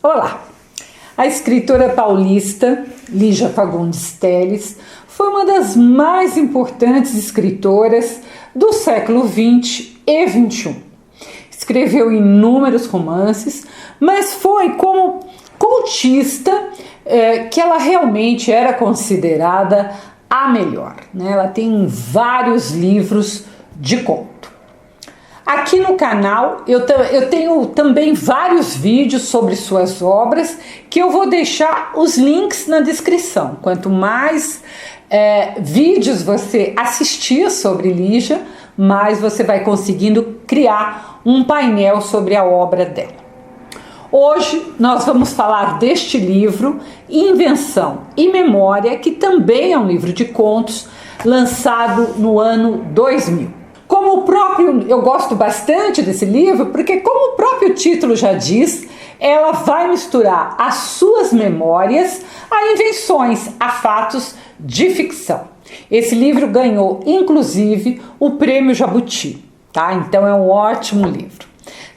Olá! A escritora paulista Lígia Fagundes Telles foi uma das mais importantes escritoras do século XX e XXI. Escreveu inúmeros romances, mas foi como contista que ela realmente era considerada a melhor. Ela tem vários livros de conto. Aqui no canal eu tenho também vários vídeos sobre suas obras que eu vou deixar os links na descrição. Quanto mais vídeos você assistir sobre Lígia, mais você vai conseguindo criar um painel sobre a obra dela. Hoje nós vamos falar deste livro, Invenção e Memória, que também é um livro de contos lançado no ano 2000. Eu gosto bastante desse livro porque, como o próprio título já diz, ela vai misturar as suas memórias a invenções, a fatos de ficção. Esse livro ganhou, inclusive, o Prêmio Jabuti, tá? Então é um ótimo livro.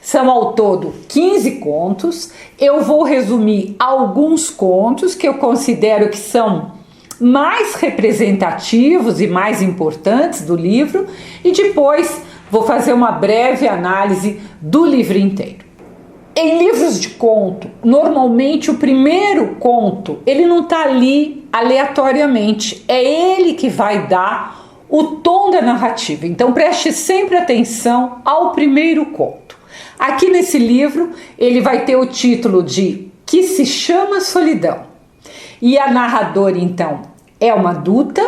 São ao todo 15 contos. Eu vou resumir alguns contos que eu considero que são mais representativos e mais importantes do livro e depois vou fazer uma breve análise do livro inteiro. Em livros de conto, normalmente o primeiro conto, ele não está ali aleatoriamente, é ele que vai dar o tom da narrativa, então preste sempre atenção ao primeiro conto. Aqui nesse livro ele vai ter o título de Que se chama Solidão. E a narradora, então, é uma adulta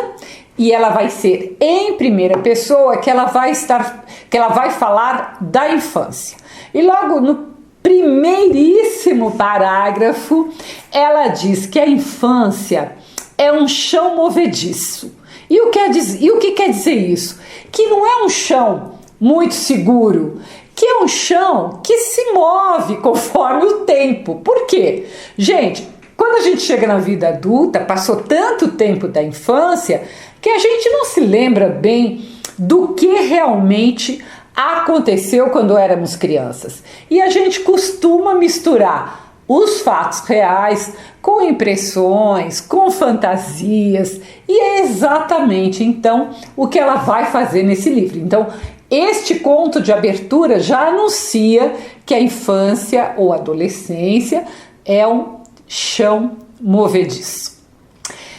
e ela vai ser em primeira pessoa que ela vai falar da infância. E logo no primeiríssimo parágrafo, ela diz que a infância é um chão movediço. E o que quer dizer isso? Que não é um chão muito seguro, que é um chão que se move conforme o tempo. Por quê? Gente, quando a gente chega na vida adulta, passou tanto tempo da infância que a gente não se lembra bem do que realmente aconteceu quando éramos crianças. E a gente costuma misturar os fatos reais com impressões, com fantasias, e é exatamente então o que ela vai fazer nesse livro. Então, este conto de abertura já anuncia que a infância ou adolescência é um chão movediço.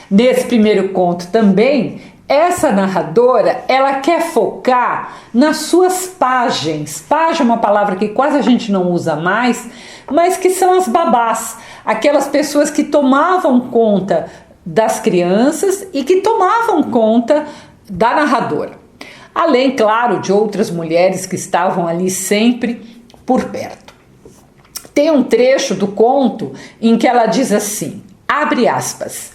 Nesse primeiro conto também, essa narradora, ela quer focar nas suas pajens. Pajem é uma palavra que quase a gente não usa mais, mas que são as babás, aquelas pessoas que tomavam conta das crianças e que tomavam conta da narradora. Além, claro, de outras mulheres que estavam ali sempre por perto. Tem um trecho do conto em que ela diz assim, abre aspas,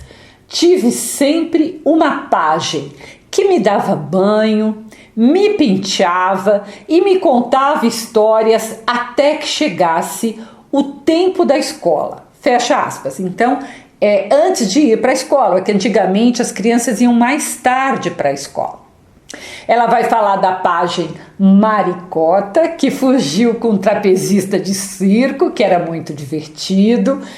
tive sempre uma pajem que me dava banho, me penteava e me contava histórias até que chegasse o tempo da escola. Fecha aspas. Então, antes de ir para a escola, porque antigamente as crianças iam mais tarde para a escola. Ela vai falar da pajem Maricota, que fugiu com um trapezista de circo, que era muito divertida.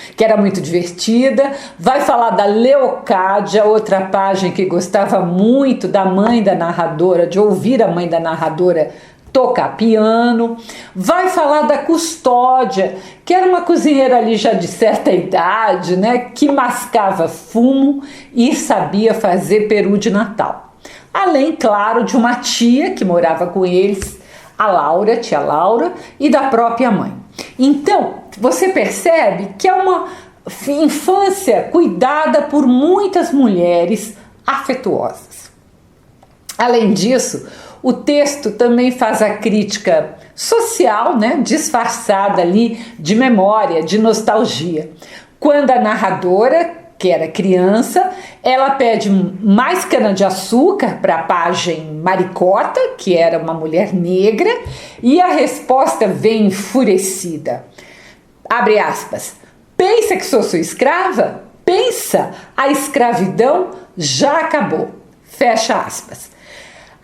Vai falar da Leocádia, outra pajem que gostava muito da mãe da narradora, de ouvir a mãe da narradora tocar piano. Vai falar da Custódia, que era uma cozinheira ali já de certa idade, que mascava fumo e sabia fazer peru de Natal. Além, claro, de uma tia que morava com eles, a tia Laura, e da própria mãe. Então, você percebe que é uma infância cuidada por muitas mulheres afetuosas. Além disso, o texto também faz a crítica social, disfarçada ali de memória, de nostalgia. Quando a narradora, que era criança, ela pede mais cana-de-açúcar para a pajem Maricota, que era uma mulher negra, e a resposta vem enfurecida. Abre aspas. Pensa que sou sua escrava? Pensa, a escravidão já acabou. Fecha aspas.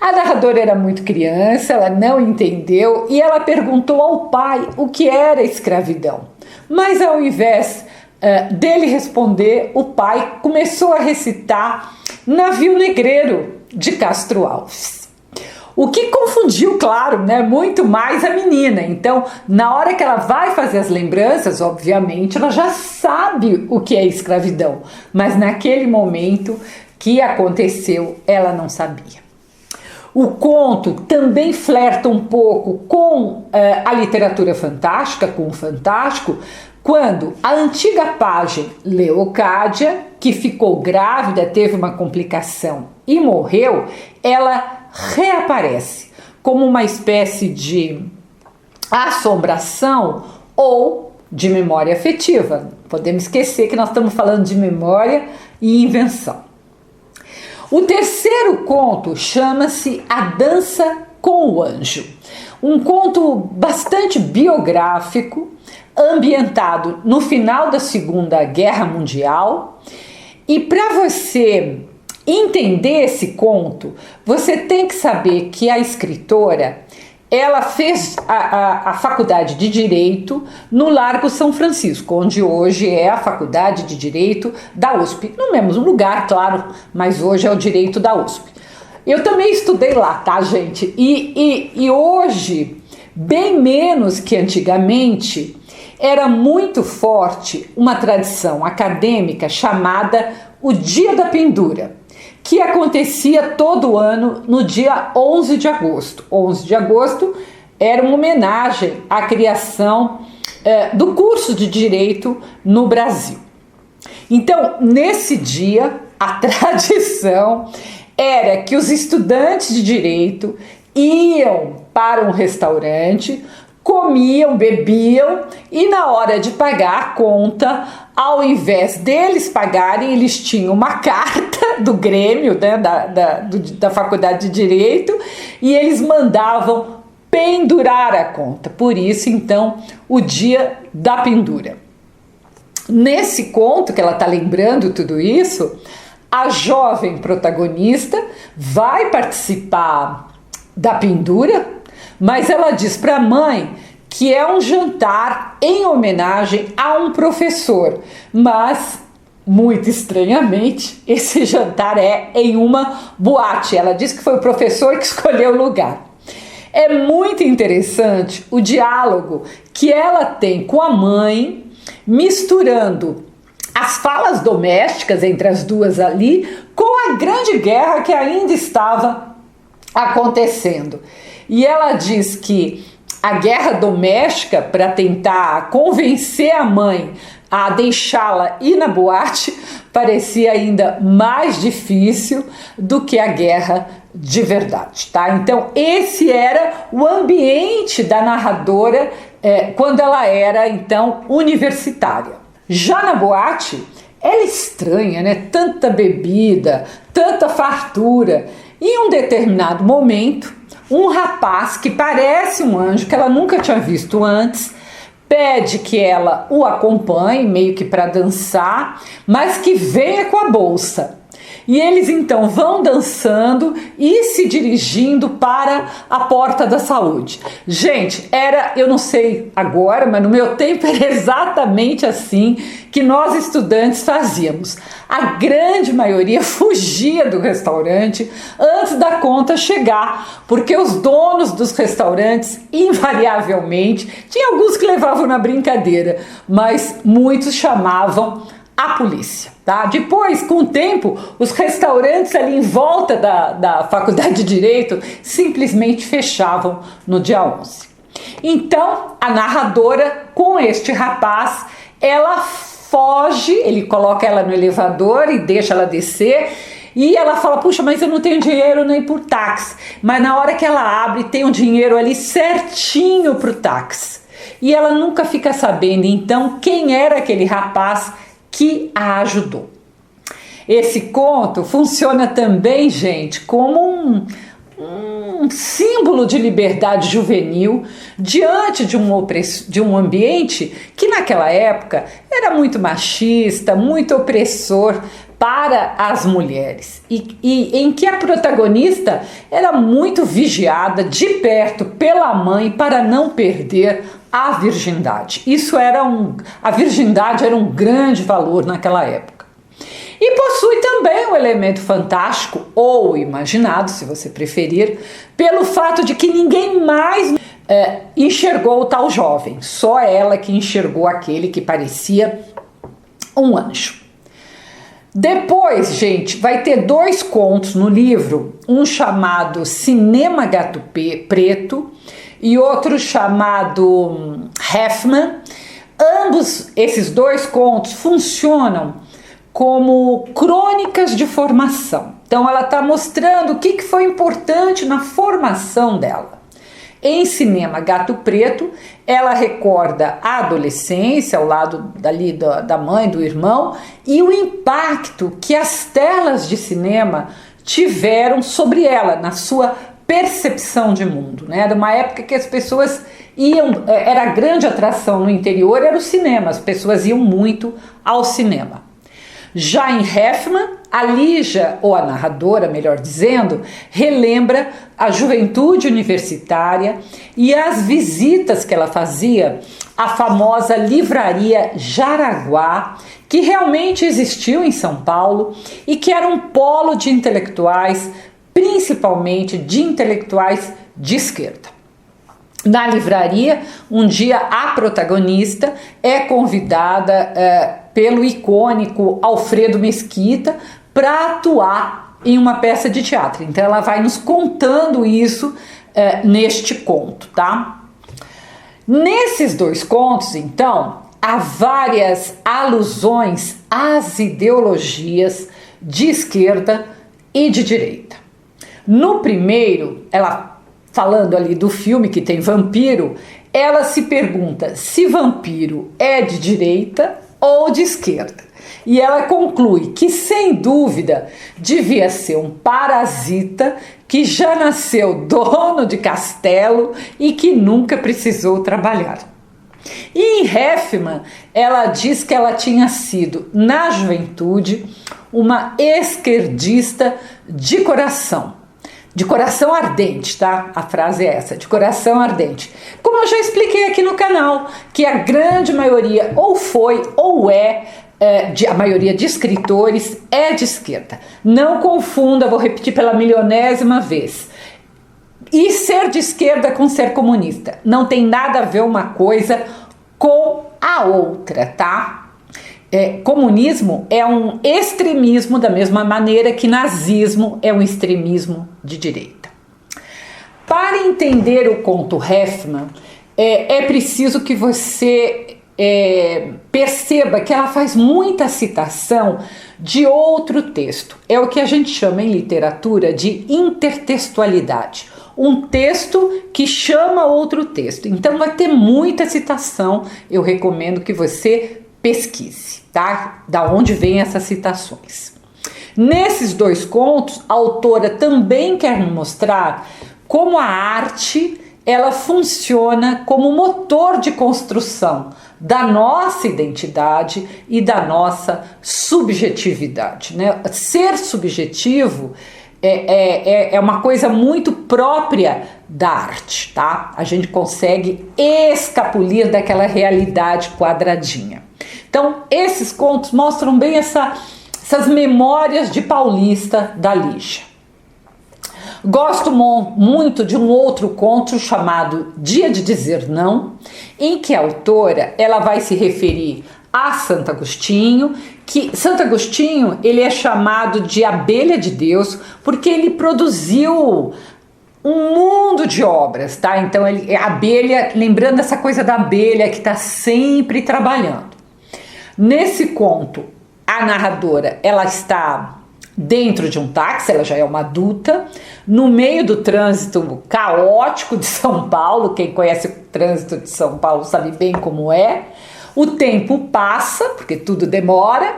A narradora era muito criança, ela não entendeu e ela perguntou ao pai o que era escravidão. Mas ao invés dele responder, o pai começou a recitar Navio Negreiro, de Castro Alves. O que confundiu, claro, né, muito mais a menina. Então, na hora que ela vai fazer as lembranças, obviamente, ela já sabe o que é escravidão. Mas naquele momento que aconteceu, ela não sabia. O conto também flerta um pouco com a literatura fantástica, com o fantástico, quando a antiga pajem Leocádia, que ficou grávida, teve uma complicação e morreu, ela reaparece como uma espécie de assombração ou de memória afetiva. Podemos esquecer que nós estamos falando de memória e invenção. O terceiro conto chama-se A Dança com o Anjo. Um conto bastante biográfico, ambientado no final da Segunda Guerra Mundial. E para você entender esse conto, você tem que saber que a escritora, ela fez a faculdade de Direito no Largo São Francisco, onde hoje é a Faculdade de Direito da USP. No mesmo lugar, claro, mas hoje é o Direito da USP. Eu também estudei lá, tá, gente? E hoje, bem menos que antigamente, era muito forte uma tradição acadêmica chamada o Dia da Pendura, que acontecia todo ano no dia 11 de agosto. 11 de agosto era uma homenagem à criação do curso de Direito no Brasil. Então, nesse dia, a tradição era que os estudantes de Direito iam para um restaurante, comiam, bebiam e na hora de pagar a conta, ao invés deles pagarem, eles tinham uma carta do Grêmio, né, da Faculdade de Direito, e eles mandavam pendurar a conta. Por isso, então, o Dia da Pendura. Nesse conto que ela está lembrando tudo isso, a jovem protagonista vai participar da pendura, mas ela diz para a mãe que é um jantar em homenagem a um professor, mas muito estranhamente esse jantar é em uma boate. Ela diz que foi o professor que escolheu o lugar. É muito interessante o diálogo que ela tem com a mãe, misturando as falas domésticas entre as duas ali com a grande guerra que ainda estava acontecendo. E ela diz que a guerra doméstica, para tentar convencer a mãe a deixá-la ir na boate, parecia ainda mais difícil do que a guerra de verdade, tá? Então esse era o ambiente da narradora quando ela era, então, universitária. Já na boate, ela é estranha, né? Tanta bebida, tanta fartura. E em um determinado momento, um rapaz que parece um anjo, que ela nunca tinha visto antes, pede que ela o acompanhe, meio que para dançar, mas que venha com a bolsa. E eles então vão dançando e se dirigindo para a Porta da Saúde. Gente, eu não sei agora, mas no meu tempo era exatamente assim que nós estudantes fazíamos. A grande maioria fugia do restaurante antes da conta chegar, porque os donos dos restaurantes, invariavelmente, tinha alguns que levavam na brincadeira, mas muitos chamavam a polícia, tá? Depois, com o tempo, os restaurantes ali em volta da Faculdade de Direito simplesmente fechavam no dia 11. Então, a narradora, com este rapaz, ela foge, ele coloca ela no elevador e deixa ela descer, e ela fala, puxa, mas eu não tenho dinheiro nem por táxi. Mas na hora que ela abre, tem um dinheiro ali certinho pro táxi. E ela nunca fica sabendo, então, quem era aquele rapaz que a ajudou. Esse conto funciona também, gente, como um símbolo de liberdade juvenil diante de um ambiente que naquela época era muito machista, muito opressor para as mulheres e em que a protagonista era muito vigiada de perto pela mãe para não perder a virgindade. A virgindade era um grande valor naquela época. E possui também um elemento fantástico, ou imaginado, se você preferir, pelo fato de que ninguém mais enxergou o tal jovem, só ela que enxergou aquele que parecia um anjo. Depois, gente, vai ter 2 contos no livro, um chamado Cinema Gato Preto e outro chamado Hoffmann. Ambos esses 2 contos funcionam como crônicas de formação. Então ela está mostrando o que foi importante na formação dela. Em Cinema Gato Preto, ela recorda a adolescência ao lado da mãe, do irmão, e o impacto que as telas de cinema tiveram sobre ela, na sua percepção de mundo, né? Era uma época que as pessoas era a grande atração no interior, era o cinema, as pessoas iam muito ao cinema. Já em Hoffmann, a Lígia, ou a narradora, melhor dizendo, relembra a juventude universitária e as visitas que ela fazia à famosa livraria Jaraguá, que realmente existiu em São Paulo e que era um polo de intelectuais, principalmente de intelectuais de esquerda. Na livraria, um dia a protagonista é convidada pelo icônico Alfredo Mesquita para atuar em uma peça de teatro. Então ela vai nos contando isso neste conto, tá? Nesses 2 contos, então, há várias alusões às ideologias de esquerda e de direita. No primeiro, ela falando ali do filme que tem vampiro, ela se pergunta se vampiro é de direita ou de esquerda. E ela conclui que, sem dúvida, devia ser um parasita que já nasceu dono de castelo e que nunca precisou trabalhar. E em Hoffmann, ela diz que ela tinha sido, na juventude, uma esquerdista de coração ardente, tá? A frase é essa, de coração ardente. Como eu já expliquei aqui no canal, que a grande maioria ou foi ou a maioria de escritores é de esquerda. Não confunda, vou repetir pela milionésima vez. E ser de esquerda com ser comunista. Não tem nada a ver uma coisa com a outra, tá? Comunismo é um extremismo da mesma maneira que nazismo é um extremismo de direita. Para entender o conto Hoffmann, é preciso que você perceba que ela faz muita citação de outro texto. É o que a gente chama em literatura de intertextualidade. Um texto que chama outro texto. Então vai ter muita citação, eu recomendo que você pesquise, tá? Da onde vêm essas citações. Nesses 2 contos, a autora também quer nos mostrar como a arte ela funciona como motor de construção da nossa identidade e da nossa subjetividade, né? Ser subjetivo é uma coisa muito própria da arte, tá? A gente consegue escapulir daquela realidade quadradinha. Então, esses contos mostram bem essas memórias de paulista da Lígia. Gosto muito de um outro conto chamado Dia de Dizer Não, em que a autora ela vai se referir a Santo Agostinho, que Santo Agostinho ele é chamado de abelha de Deus porque ele produziu um mundo de obras, tá? Então ele é abelha, lembrando essa coisa da abelha que está sempre trabalhando. Nesse conto, a narradora ela está dentro de um táxi, ela já é uma adulta, no meio do trânsito caótico de São Paulo. Quem conhece o trânsito de São Paulo sabe bem como é. O tempo passa, porque tudo demora,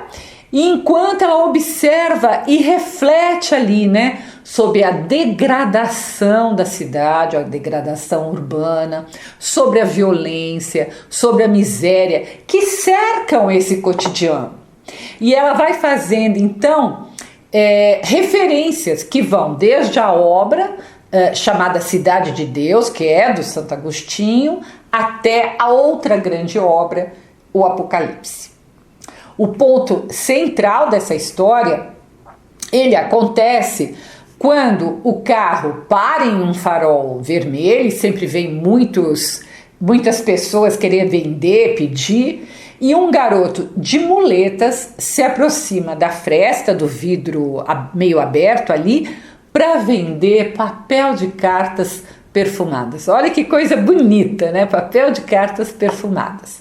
e enquanto ela observa e reflete ali, né, sobre a degradação da cidade, a degradação urbana, sobre a violência, sobre a miséria que cercam esse cotidiano. E ela vai fazendo, então, referências que vão desde a obra chamada Cidade de Deus, que é do Santo Agostinho, até a outra grande obra, o Apocalipse. O ponto central dessa história, ele acontece quando o carro para em um farol vermelho, e sempre vem muitas pessoas querer vender, pedir, e um garoto de muletas se aproxima da fresta do vidro meio aberto ali para vender papel de cartas perfumadas. Olha que coisa bonita, né? Papel de cartas perfumadas.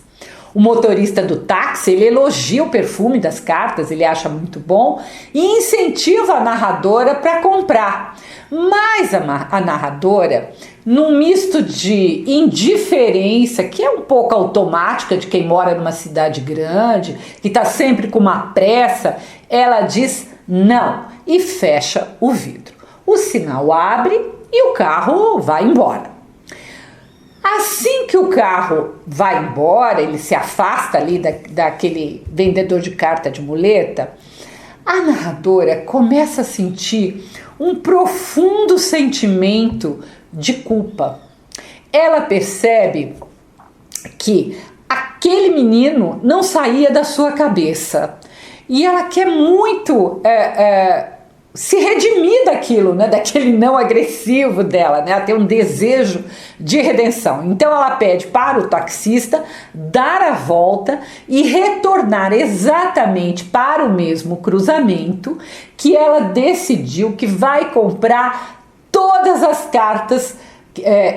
O motorista do táxi, ele elogia o perfume das cartas, ele acha muito bom e incentiva a narradora para comprar. Mas a narradora, num misto de indiferença, que é um pouco automática de quem mora numa cidade grande, que está sempre com uma pressa, ela diz não e fecha o vidro. O sinal abre e o carro vai embora. Assim que o carro vai embora, ele se afasta ali daquele vendedor de carta de muleta, a narradora começa a sentir um profundo sentimento de culpa. Ela percebe que aquele menino não saía da sua cabeça e ela quer muito se redimir daquilo, né, daquele não agressivo dela, né, ela tem um desejo de redenção. Então ela pede para o taxista dar a volta e retornar exatamente para o mesmo cruzamento que ela decidiu que vai comprar todas as cartas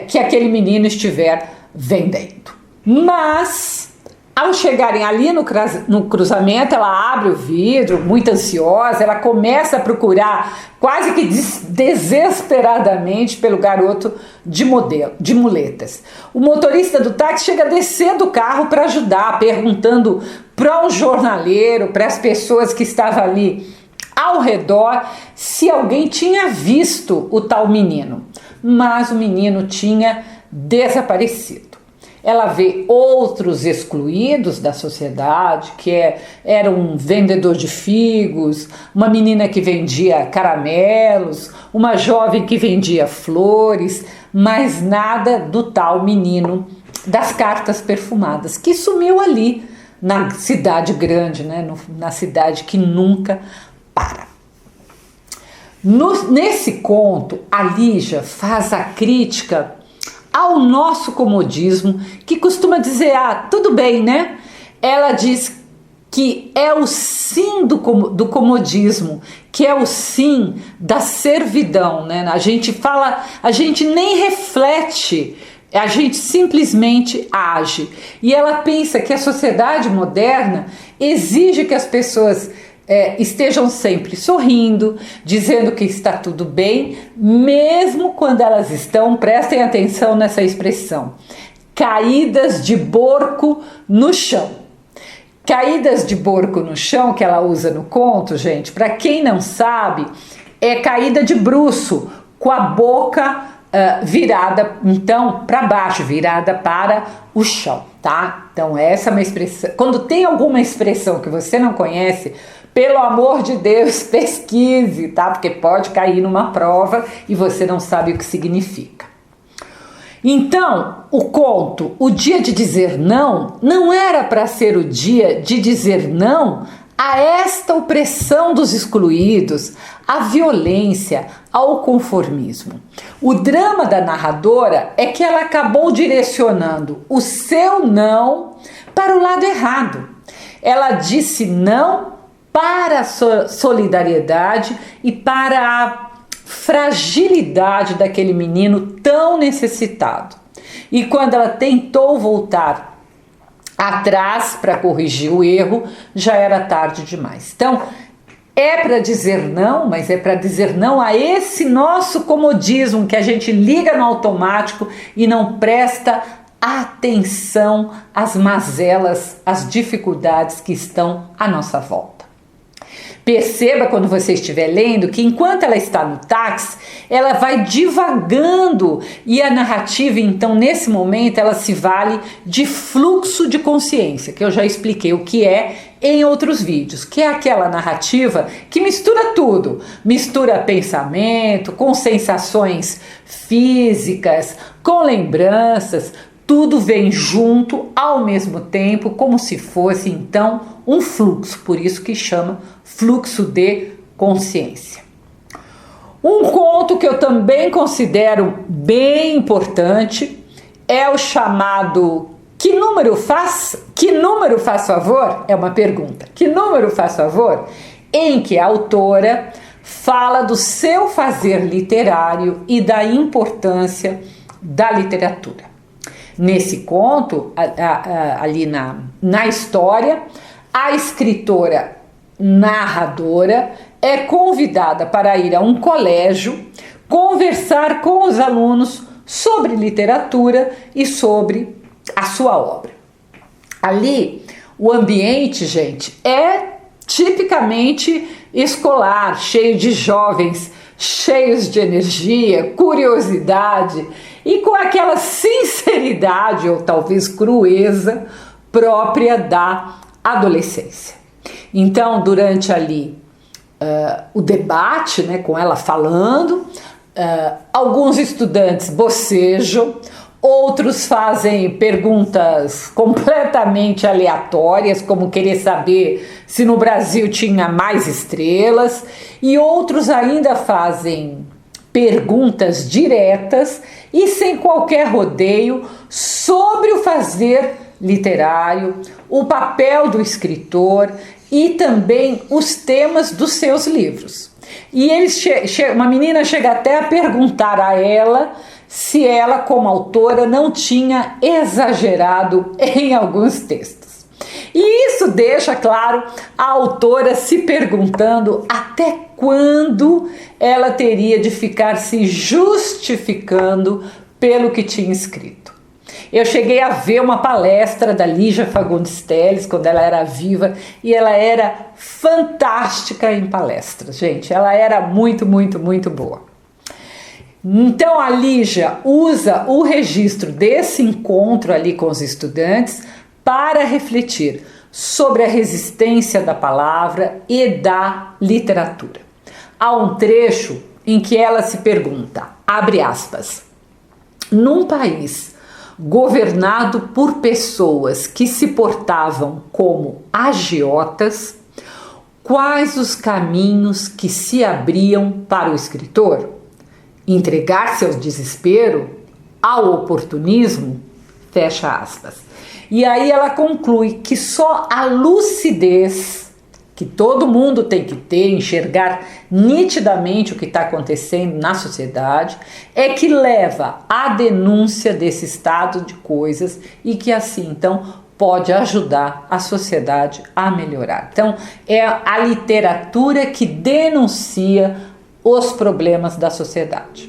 que aquele menino estiver vendendo. Mas ao chegarem ali no cruzamento, ela abre o vidro, muito ansiosa, ela começa a procurar quase que desesperadamente pelo garoto de muletas. O motorista do táxi chega a descer do carro para ajudar, perguntando para um jornaleiro, para as pessoas que estavam ali ao redor, se alguém tinha visto o tal menino. Mas o menino tinha desaparecido. Ela vê outros excluídos da sociedade, que era um vendedor de figos, uma menina que vendia caramelos, uma jovem que vendia flores, mas nada do tal menino das cartas perfumadas, que sumiu ali na cidade grande, né? Na cidade que nunca para. Nesse conto, a Lígia faz a crítica ao nosso comodismo, que costuma dizer, tudo bem, né? Ela diz que é o sim do comodismo, que é o sim da servidão, né? A gente nem reflete, a gente simplesmente age. E ela pensa que a sociedade moderna exige que as pessoas estejam sempre sorrindo, dizendo que está tudo bem, mesmo quando elas estão, prestem atenção nessa expressão, caídas de borco no chão. Caídas de borco no chão, que ela usa no conto, gente, para quem não sabe, é caída de bruço, com a boca virada, então, para baixo, virada para o chão, tá? Então, essa é uma expressão. Quando tem alguma expressão que você não conhece, pelo amor de Deus, pesquise, tá? Porque pode cair numa prova e você não sabe o que significa. Então, o conto, o dia de dizer não, não era para ser o dia de dizer não a esta opressão dos excluídos, à violência, ao conformismo. O drama da narradora é que ela acabou direcionando o seu não para o lado errado. Ela disse não para a solidariedade e para a fragilidade daquele menino tão necessitado. E quando ela tentou voltar atrás para corrigir o erro, já era tarde demais. Então, é para dizer não, mas é para dizer não a esse nosso comodismo que a gente liga no automático e não presta atenção às mazelas, às dificuldades que estão à nossa volta. Perceba quando você estiver lendo que enquanto ela está no táxi, ela vai divagando e a narrativa, então, nesse momento, ela se vale de fluxo de consciência, que eu já expliquei o que é em outros vídeos, que é aquela narrativa que mistura tudo, mistura pensamento com sensações físicas, com lembranças, tudo vem junto ao mesmo tempo, como se fosse então um fluxo, por isso que chama fluxo de consciência. Um conto que eu também considero bem importante é o chamado Que número faz? Que número faz favor? É uma pergunta. Que número faz favor? Em que a autora fala do seu fazer literário e da importância da literatura. Nesse conto, ali na história, a escritora narradora é convidada para ir a um colégio conversar com os alunos sobre literatura e sobre a sua obra. Ali, o ambiente, gente, é tipicamente escolar, cheio de jovens, cheios de energia, curiosidade e com aquela sinceridade ou talvez crueza própria da adolescência. Então, durante ali o debate, né, com ela falando, alguns estudantes bocejam, outros fazem perguntas completamente aleatórias, como querer saber se no Brasil tinha mais estrelas, e outros ainda fazem perguntas diretas e sem qualquer rodeio sobre o fazer literário, o papel do escritor e também os temas dos seus livros. E uma menina chega até a perguntar a ela se ela, como autora, não tinha exagerado em alguns textos. E isso deixa, claro, a autora se perguntando até quando ela teria de ficar se justificando pelo que tinha escrito. Eu cheguei a ver uma palestra da Lígia Fagundes Telles quando ela era viva e ela era fantástica em palestras, gente. Ela era muito, muito, muito boa. Então a Lígia usa o registro desse encontro ali com os estudantes para refletir sobre a resistência da palavra e da literatura. Há um trecho em que ela se pergunta, abre aspas, num país governado por pessoas que se portavam como agiotas, quais os caminhos que se abriam para o escritor? Entregar-se ao desespero, ao oportunismo? Fecha aspas. E aí ela conclui que só a lucidez que todo mundo tem que ter, enxergar nitidamente o que está acontecendo na sociedade, é que leva à denúncia desse estado de coisas e que assim, então, pode ajudar a sociedade a melhorar. Então, é a literatura que denuncia os problemas da sociedade.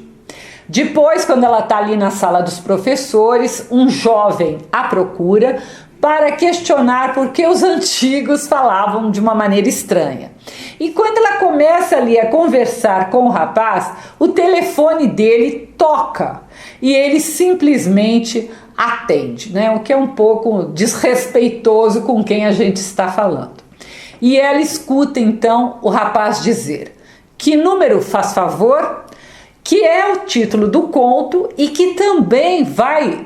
Depois, quando ela está ali na sala dos professores, um jovem a procura para questionar por que os antigos falavam de uma maneira estranha. E quando ela começa ali a conversar com o rapaz, o telefone dele toca e ele simplesmente atende, né? O que é um pouco desrespeitoso com quem a gente está falando. E ela escuta então o rapaz dizer: "Que número faz favor?", que é o título do conto e que também vai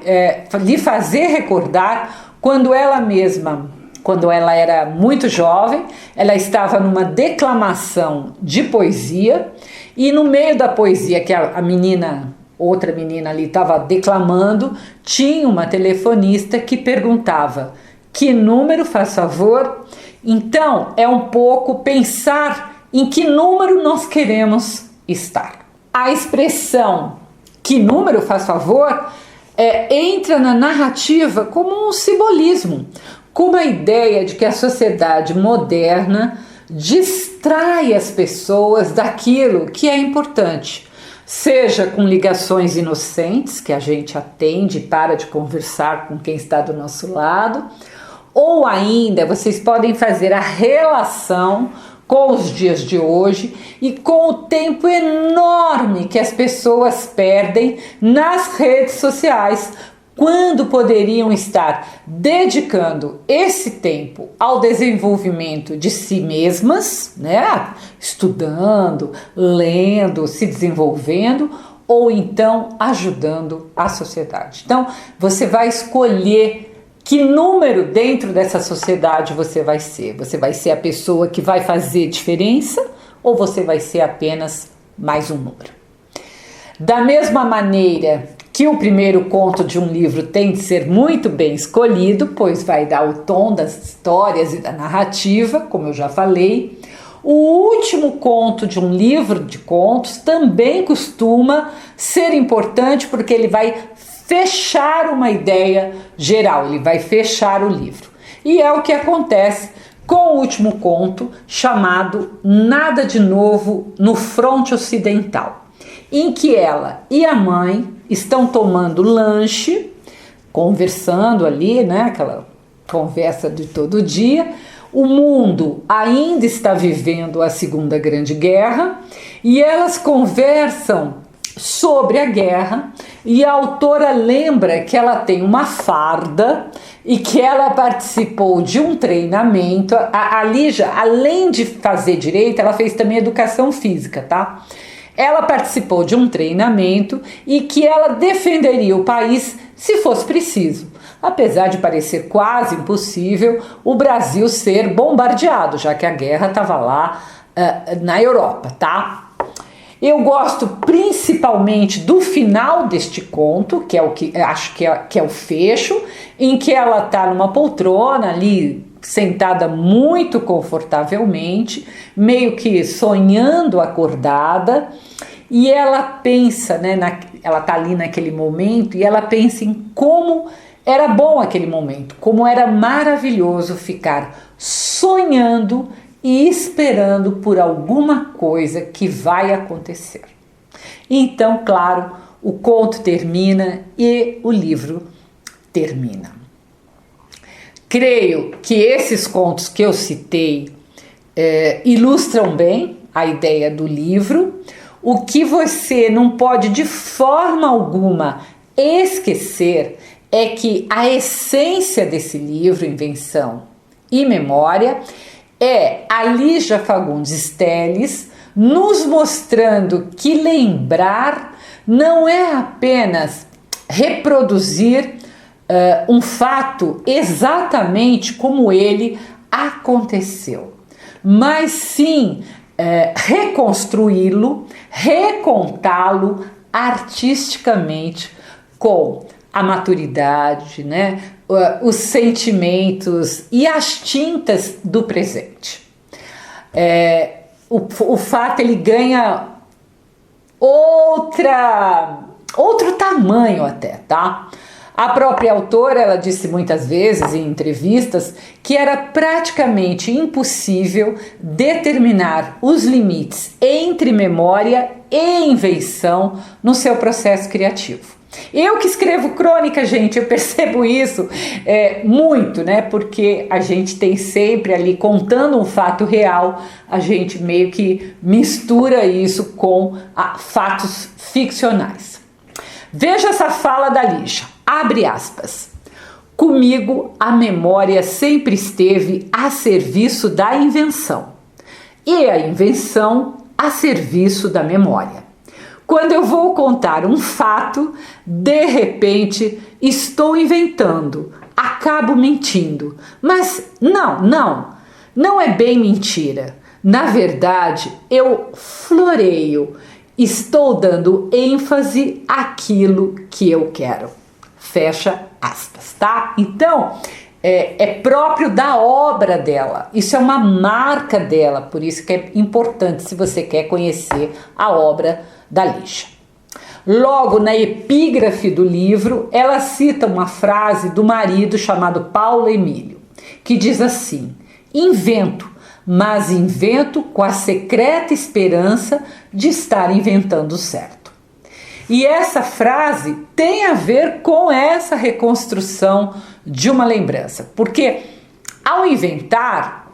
lhe fazer recordar quando ela mesma, quando ela era muito jovem, ela estava numa declamação de poesia e no meio da poesia que a menina, outra menina ali estava declamando, tinha uma telefonista que perguntava: "Que número faz favor?". Então é um pouco pensar em que número nós queremos estar. A expressão "que número faz favor" entra na narrativa como um simbolismo, como a ideia de que a sociedade moderna distrai as pessoas daquilo que é importante, seja com ligações inocentes, que a gente atende e para de conversar com quem está do nosso lado, ou ainda vocês podem fazer a relação com os dias de hoje e com o tempo enorme que as pessoas perdem nas redes sociais, quando poderiam estar dedicando esse tempo ao desenvolvimento de si mesmas, né? Estudando, lendo, se desenvolvendo, ou então ajudando a sociedade. Então, você vai escolher que número dentro dessa sociedade você vai ser. Você vai ser a pessoa que vai fazer diferença ou você vai ser apenas mais um número? Da mesma maneira que o primeiro conto de um livro tem de ser muito bem escolhido, pois vai dar o tom das histórias e da narrativa, como eu já falei, o último conto de um livro de contos também costuma ser importante porque ele vai fechar uma ideia geral, ele vai fechar o livro. E é o que acontece com o último conto, chamado Nada de Novo no Fronte Ocidental, em que ela e a mãe estão tomando lanche, conversando ali, né, aquela conversa de todo dia. O mundo ainda está vivendo a Segunda Grande Guerra e elas conversam sobre a guerra e a autora lembra que ela tem uma farda e que ela participou de um treinamento. A Lígia, além de fazer direito, ela fez também educação física, tá? Ela participou de um treinamento e que ela defenderia o país se fosse preciso. Apesar de parecer quase impossível o Brasil ser bombardeado, já que a guerra estava lá na Europa, tá? Eu gosto principalmente do final deste conto, que é o que acho que é o fecho, em que ela está numa poltrona ali, sentada muito confortavelmente, meio que sonhando acordada, e ela pensa, né, ela está ali naquele momento e ela pensa em como era bom aquele momento, como era maravilhoso ficar sonhando e esperando por alguma coisa que vai acontecer. Então, claro, o conto termina e o livro termina. Creio que esses contos que eu citei ilustram bem a ideia do livro. O que você não pode de forma alguma esquecer é que a essência desse livro, Invenção e Memória, é a Lígia Fagundes Telles nos mostrando que lembrar não é apenas reproduzir um fato exatamente como ele aconteceu, mas sim reconstruí-lo, recontá-lo artisticamente com a maturidade, né? Os sentimentos e as tintas do presente. O fato ele ganha outro tamanho até, tá? A própria autora, ela disse muitas vezes em entrevistas que era praticamente impossível determinar os limites entre memória e invenção no seu processo criativo. Eu que escrevo crônica, gente, eu percebo isso muito, né? Porque a gente tem sempre ali, contando um fato real, a gente meio que mistura isso com fatos ficcionais. Veja essa fala da Lígia, abre aspas. Comigo, a memória sempre esteve a serviço da invenção e a invenção a serviço da memória. Quando eu vou contar um fato, de repente estou inventando, acabo mentindo. Mas não é bem mentira. Na verdade, eu floreio, estou dando ênfase àquilo que eu quero. Fecha aspas, tá? Então, é próprio da obra dela. Isso é uma marca dela, por isso que é importante se você quer conhecer a obra da Lígia. Logo na epígrafe do livro, ela cita uma frase do marido chamado Paulo Emílio, que diz assim: invento, mas invento com a secreta esperança de estar inventando certo. E essa frase tem a ver com essa reconstrução de uma lembrança, porque ao inventar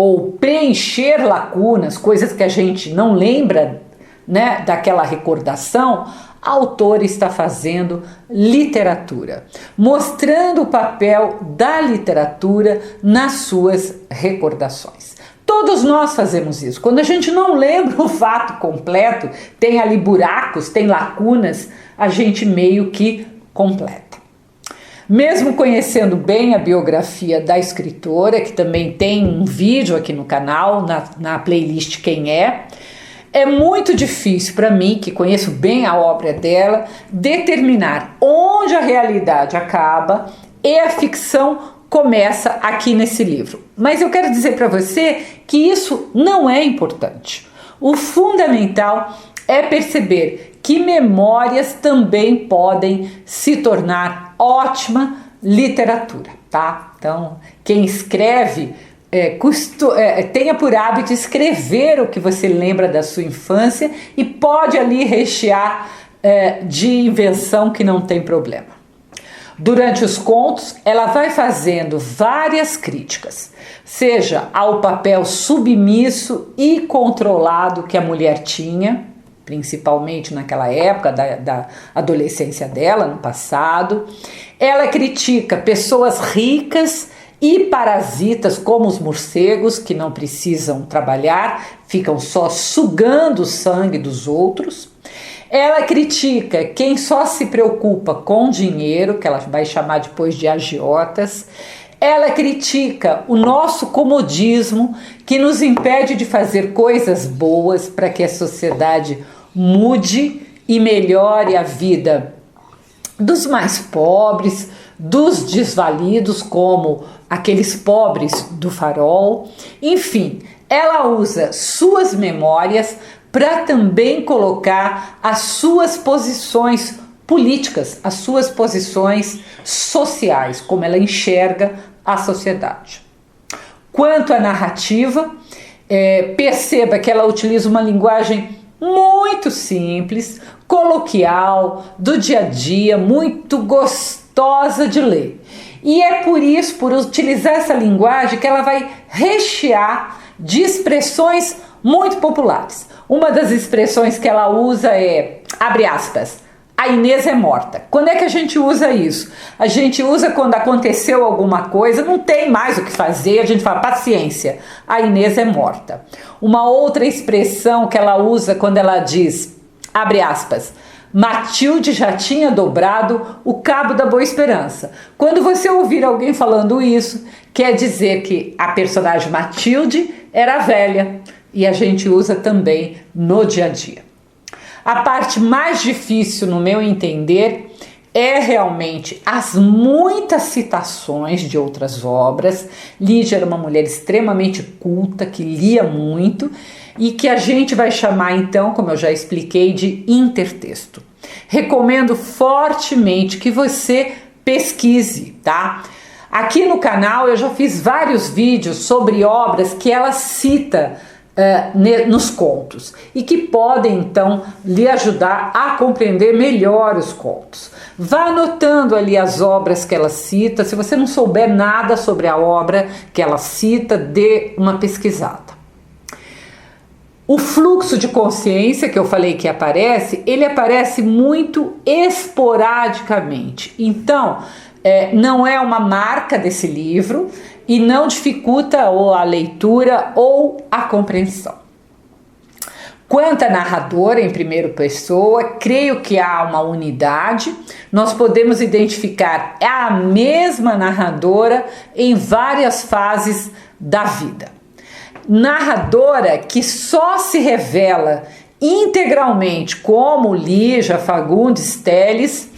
ou preencher lacunas, coisas que a gente não lembra, né, daquela recordação, a autora está fazendo literatura, mostrando o papel da literatura nas suas recordações. Todos nós fazemos isso. Quando a gente não lembra o fato completo, tem ali buracos, tem lacunas, a gente meio que completa. Mesmo conhecendo bem a biografia da escritora, que também tem um vídeo aqui no canal, na playlist Quem é muito difícil para mim, que conheço bem a obra dela, determinar onde a realidade acaba e a ficção começa aqui nesse livro. Mas eu quero dizer para você que isso não é importante. O fundamental é perceber que memórias também podem se tornar ótima literatura, tá? Então, quem escreve tenha por hábito escrever o que você lembra da sua infância e pode ali rechear de invenção, que não tem problema. Durante os contos, ela vai fazendo várias críticas, seja ao papel submisso e controlado que a mulher tinha, principalmente naquela época da adolescência dela, no passado. Ela critica pessoas ricas e parasitas, como os morcegos, que não precisam trabalhar, ficam só sugando o sangue dos outros. Ela critica quem só se preocupa com dinheiro, que ela vai chamar depois de agiotas. Ela critica o nosso comodismo, que nos impede de fazer coisas boas para que a sociedade mude e melhore a vida dos mais pobres, dos desvalidos, como aqueles pobres do farol. Enfim, ela usa suas memórias para também colocar as suas posições políticas, as suas posições sociais, como ela enxerga a sociedade. Quanto à narrativa, perceba que ela utiliza uma linguagem muito simples, coloquial, do dia a dia, muito gostosa de ler. E é por isso, por utilizar essa linguagem, que ela vai rechear de expressões muito populares. Uma das expressões que ela usa é, abre aspas, a Inês é morta. Quando é que a gente usa isso? A gente usa quando aconteceu alguma coisa, não tem mais o que fazer, a gente fala, paciência, a Inês é morta. Uma outra expressão que ela usa quando ela diz, abre aspas, Matilde já tinha dobrado o cabo da Boa Esperança. Quando você ouvir alguém falando isso, quer dizer que a personagem Matilde era velha, e a gente usa também no dia a dia. A parte mais difícil, no meu entender, é realmente as muitas citações de outras obras. Lígia era uma mulher extremamente culta, que lia muito, e que a gente vai chamar então, como eu já expliquei, de intertexto. Recomendo fortemente que você pesquise, tá? Aqui no canal eu já fiz vários vídeos sobre obras que ela cita nos contos e que podem então lhe ajudar a compreender melhor os contos. Vá anotando ali as obras que ela cita. Se você não souber nada sobre a obra que ela cita, dê uma pesquisada. O fluxo de consciência que eu falei que aparece, ele aparece muito esporadicamente. Então, não é uma marca desse livro e não dificulta ou a leitura ou a compreensão. Quanto à narradora em primeira pessoa, creio que há uma unidade. Nós podemos identificar a mesma narradora em várias fases da vida. Narradora que só se revela integralmente como Lígia Fagundes Telles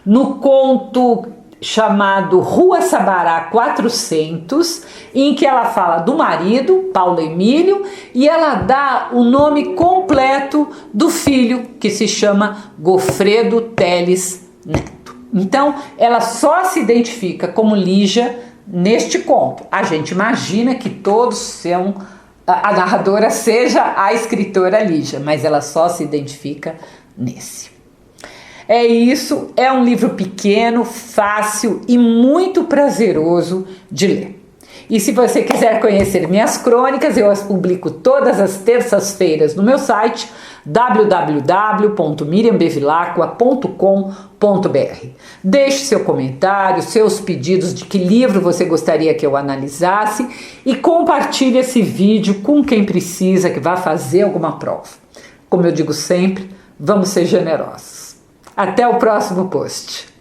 no conto chamado Rua Sabará 400, em que ela fala do marido, Paulo Emílio, e ela dá o nome completo do filho, que se chama Gofredo Telles Neto. Então, ela só se identifica como Lígia neste conto. A gente imagina que todos são, a narradora seja a escritora Lígia, mas ela só se identifica nesse. É isso, é um livro pequeno, fácil e muito prazeroso de ler. E se você quiser conhecer minhas crônicas, eu as publico todas as terças-feiras no meu site www.miriambevilacqua.com.br. Deixe seu comentário, seus pedidos de que livro você gostaria que eu analisasse e compartilhe esse vídeo com quem precisa, que vai fazer alguma prova. Como eu digo sempre, vamos ser generosos. Até o próximo post.